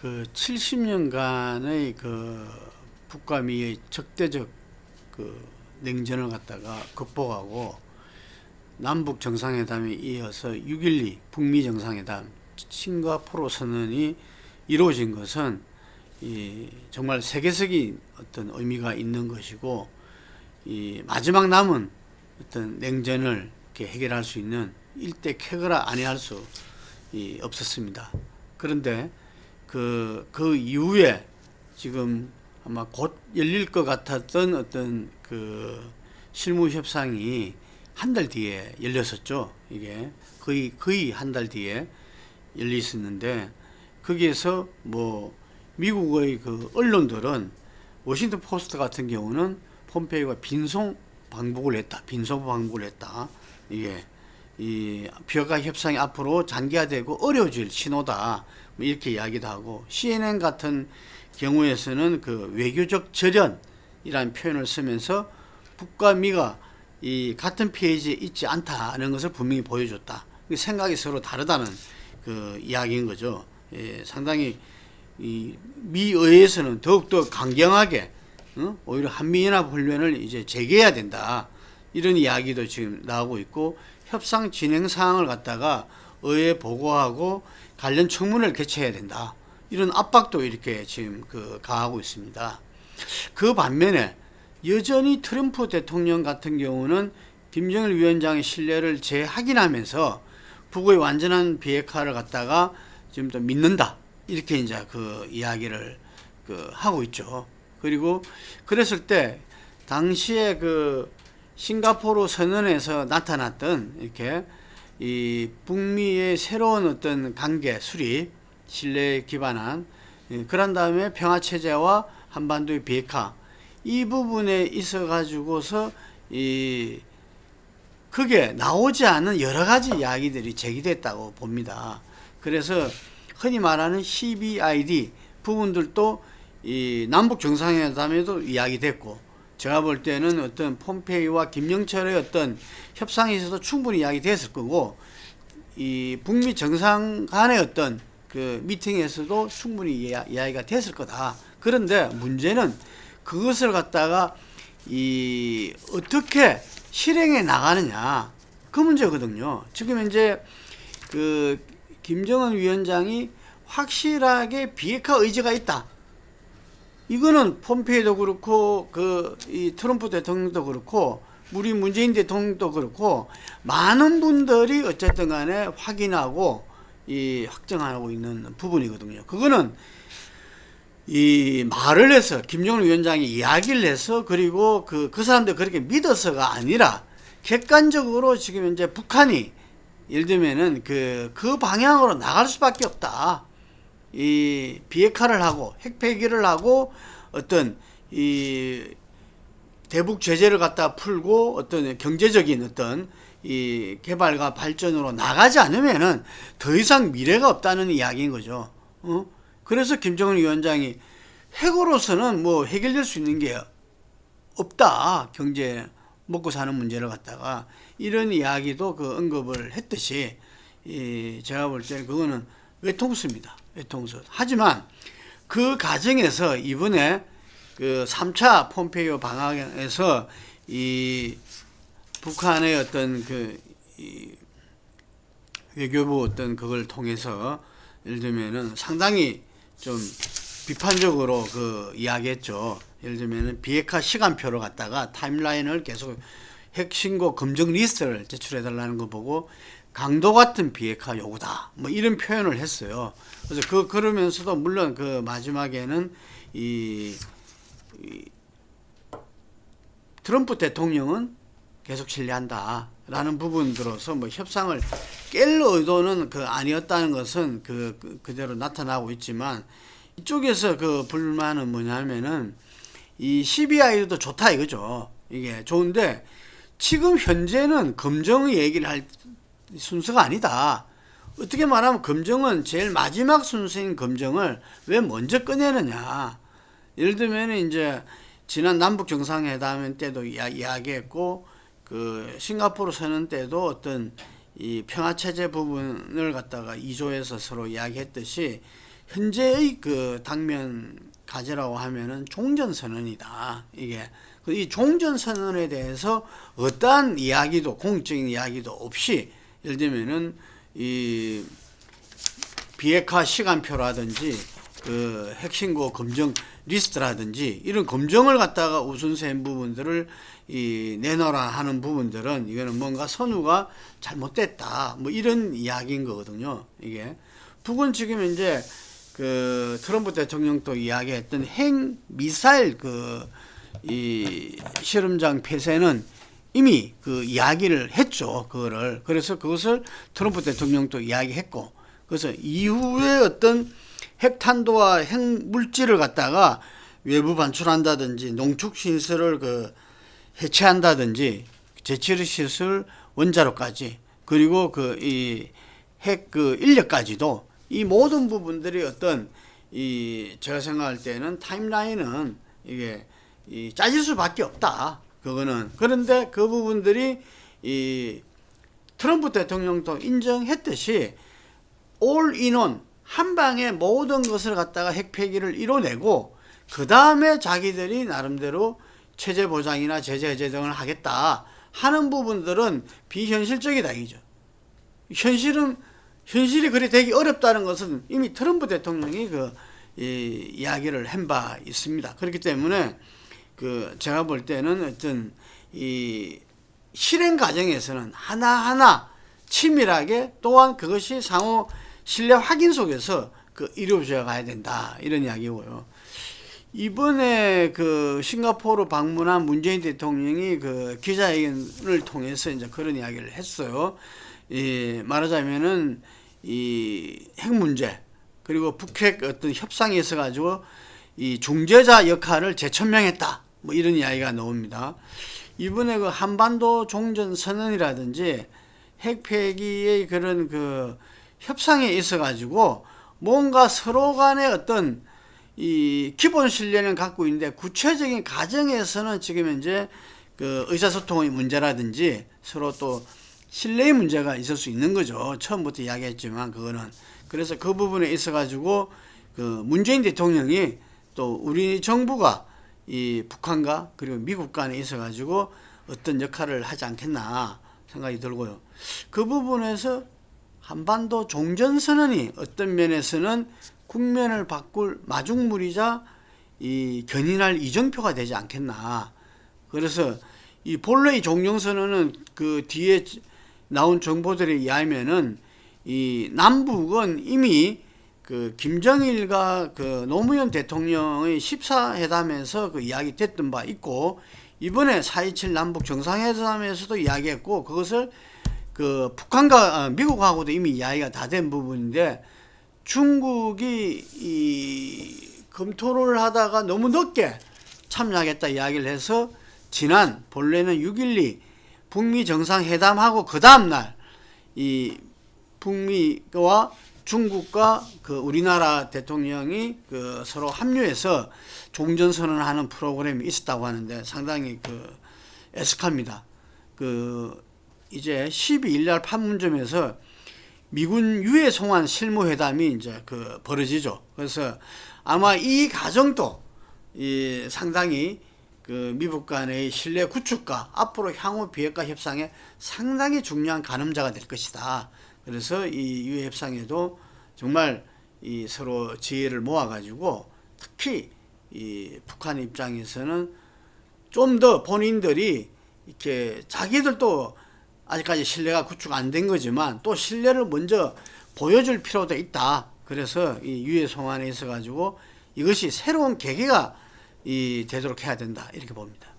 그 70년간의 그 북과 미의 적대적 그 냉전을 갖다가 극복하고 남북 정상회담에 이어서 6.12 북미 정상회담 싱가포르 선언이 이루어진 것은 이 정말 세계적인 어떤 의미가 있는 것이고, 이 마지막 남은 어떤 냉전을 이렇게 해결할 수 있는 일대 쾌거라 아니할 수 없었습니다. 그런데 그 이후에 지금 아마 곧 열릴 것 같았던 어떤 그 실무 협상이 한 달 뒤에 열렸었죠. 이게 거의 한 달 뒤에 열려 있었는데, 거기에서 뭐 미국의 그 언론들은 워싱턴 포스트 같은 경우는 폼페이오가 빈손 방북을 했다. 이게 이 비핵화 협상이 앞으로 장기화되고 어려워질 신호다, 뭐 이렇게 이야기도 하고, CNN 같은 경우에서는 그 외교적 절연이라는 표현을 쓰면서 북과 미가 이 같은 페이지에 있지 않다는 것을 분명히 보여줬다. 생각이 서로 다르다는 그 이야기인 거죠. 예, 상당히 이 미의회에서는 더욱더 강경하게 오히려 한미연합훈련을 이제 재개해야 된다, 이런 이야기도 지금 나오고 있고, 협상 진행 사항을 갖다가 의회에 보고하고 관련 청문회를 개최해야 된다, 이런 압박도 이렇게 지금 가하고 있습니다. 그 반면에 여전히 트럼프 대통령 같은 경우는 김정일 위원장의 신뢰를 재확인하면서 북의 완전한 비핵화를 갖다가 지금 또 믿는다, 이렇게 이제 그 이야기를 하고 있죠. 그리고 그랬을 때 당시에 그 싱가포르 선언에서 나타났던 이렇게 이 북미의 새로운 어떤 관계 수립, 신뢰에 기반한, 그런 다음에 평화체제와 한반도의 비핵화, 이 부분에 있어 가지고서 그게 나오지 않은 여러 가지 이야기들이 제기됐다고 봅니다. 그래서 흔히 말하는 CBID 부분들도 이 남북 정상회담에도 이야기됐고, 제가 볼 때는 어떤 폼페이오와 김영철의 어떤 협상에서도 충분히 이야기됐을 거고, 이 북미 정상 간의 어떤 그 미팅에서도 충분히 이야기가 됐을 거다. 그런데 문제는 그것을 갖다가 어떻게 실행해 나가느냐, 그 문제거든요. 지금 현재 그 김정은 위원장이 확실하게 비핵화 의지가 있다, 이거는 폼페이도 그렇고 이 트럼프 대통령도 그렇고 우리 문재인 대통령도 그렇고 많은 분들이 어쨌든 간에 확인하고 확정하고 있는 부분이거든요. 그거는 이 말을 해서 김정은 위원장이 이야기를 해서, 그리고 그 사람들 그렇게 믿어서가 아니라 객관적으로 지금 현재 북한이 예를 들면은 그 방향으로 나갈 수밖에 없다. 이 비핵화를 하고 핵 폐기를 하고 어떤 이 대북 제재를 갖다 풀고 어떤 경제적인 어떤 이 개발과 발전으로 나가지 않으면은 더 이상 미래가 없다는 이야기인 거죠. 그래서 김정은 위원장이 핵으로서는 뭐 해결될 수 있는 게 없다, 경제 먹고 사는 문제를 갖다가, 이런 이야기도 언급을 했듯이, 제가 볼 때는 그거는 외통수입니다. 외통수. 하지만 그 과정에서 이번에 3차 폼페이오 방학에서 이 북한의 어떤 외교부 어떤 그걸 통해서 예를 들면은 상당히 좀 비판적으로 이야기했죠. 예를 들면은 비핵화 시간표를 갖다가 타임라인을 계속 핵신고 검증 리스트를 제출해달라는 거 보고 강도 같은 비핵화 요구다, 뭐 이런 표현을 했어요. 그래서 그러면서도 물론 마지막에는 트럼프 대통령은 계속 신뢰한다 라는 부분 들어서 뭐 협상을 깰 의도는 아니었다는 것은 그대로 나타나고 있지만, 이쪽에서 불만은 뭐냐면은 이 CBI도 좋다 이거죠. 이게 좋은데 지금 현재는 검증의 얘기를 할 순서가 아니다. 어떻게 말하면 검증은 제일 마지막 순서인 검증을 왜 먼저 꺼내느냐. 예를 들면 이제 지난 남북 정상회담 때도 이야기했고, 싱가포르 선언 때도 어떤 이 평화체제 부분을 갖다가 2조에서 서로 이야기했듯이 현재의 그 당면 과제라고 하면은 종전선언이다. 이게 이 종전선언에 대해서 어떠한 이야기도 공적인 이야기도 없이 예를 들면은 이 비핵화 시간표라든지 그 핵신고 검정 리스트라든지 이런 검정을 갖다가 우선시한 부분들을 내놓으라 하는 부분들은 이거는 뭔가 선우가 잘못됐다 뭐 이런 이야기인 거거든요. 이게 북은 지금 이제 그 트럼프 대통령도 이야기했던 핵 미사일 이 실험장 폐쇄는 이미 그 이야기를 했죠. 그거를. 그래서 그것을 트럼프 대통령도 이야기했고, 그래서 이후에 어떤 핵탄두와 핵물질을 갖다가 외부 반출한다든지 농축시설을 해체한다든지 재처리시설 원자로까지 그리고 이 핵 인력까지도 이 모든 부분들이 어떤 제가 생각할 때는 타임라인은 이게 짜질 수밖에 없다. 그거는. 그런데 그 부분들이 트럼프 대통령도 인정했듯이 올 인원 한 방에 모든 것을 갖다가 핵 폐기를 이뤄내고 그 다음에 자기들이 나름대로 체제 보장이나 제재 해제 등을 하겠다 하는 부분들은 비현실적이다 이죠. 현실이 그리 되기 어렵다는 것은 이미 트럼프 대통령이 이야기를 한 바 있습니다. 그렇기 때문에 제가 볼 때는 어떤 실행 과정에서는 하나하나 치밀하게 또한 그것이 상호 신뢰 확인 속에서 이루어져 가야 된다 이런 이야기고요. 이번에 싱가포르 방문한 문재인 대통령이 기자회견을 통해서 이제 그런 이야기를 했어요. 말하자면은 핵 문제 그리고 북핵 어떤 협상에 있어 가지고 중재자 역할을 재천명했다 뭐 이런 이야기가 나옵니다. 이번에 한반도 종전 선언이라든지 핵 폐기의 그런 협상에 있어 가지고 뭔가 서로 간의 어떤 기본 신뢰는 갖고 있는데 구체적인 과정에서는 지금 현재 의사소통의 문제라든지 서로 또 신뢰의 문제가 있을 수 있는 거죠. 처음부터 이야기했지만 그거는. 그래서 그 부분에 있어 가지고 문재인 대통령이 또 우리 정부가 북한과 그리고 미국 간에 있어 가지고 어떤 역할을 하지 않겠나 생각이 들고요. 그 부분에서 한반도 종전선언이 어떤 면에서는 국면을 바꿀 마중물이자 견인할 이정표가 되지 않겠나. 그래서 본래 종전선언은 뒤에 나온 정보들에 의하면은 남북은 이미 김정일과 노무현 대통령의 14회담에서 이야기 됐던 바 있고 이번에 4.27 남북 정상회담에서도 이야기했고 그것을 북한과 미국하고도 이미 이야기가 다 된 부분인데 중국이 검토를 하다가 너무 늦게 참여하겠다 이야기를 해서 지난 본래는 6.12 북미 정상회담하고 그 다음날 북미와 중국과 우리나라 대통령이 서로 합류해서 종전선언을 하는 프로그램이 있었다고 하는데 상당히 애석합니다. 이제 12일 날 판문점에서 미군 유해 송환 실무회담이 이제 벌어지죠. 그래서 아마 이 과정도 상당히 미국 간의 신뢰 구축과 앞으로 향후 비핵화 협상에 상당히 중요한 가늠자가 될 것이다. 그래서 이 유해 협상에도 정말 서로 지혜를 모아가지고 특히 북한 입장에서는 좀 더 본인들이 이렇게 자기들도 아직까지 신뢰가 구축 안 된 거지만 또 신뢰를 먼저 보여줄 필요도 있다. 그래서 이 유해 송환에 있어 가지고 이것이 새로운 계기가 되도록 해야 된다 이렇게 봅니다.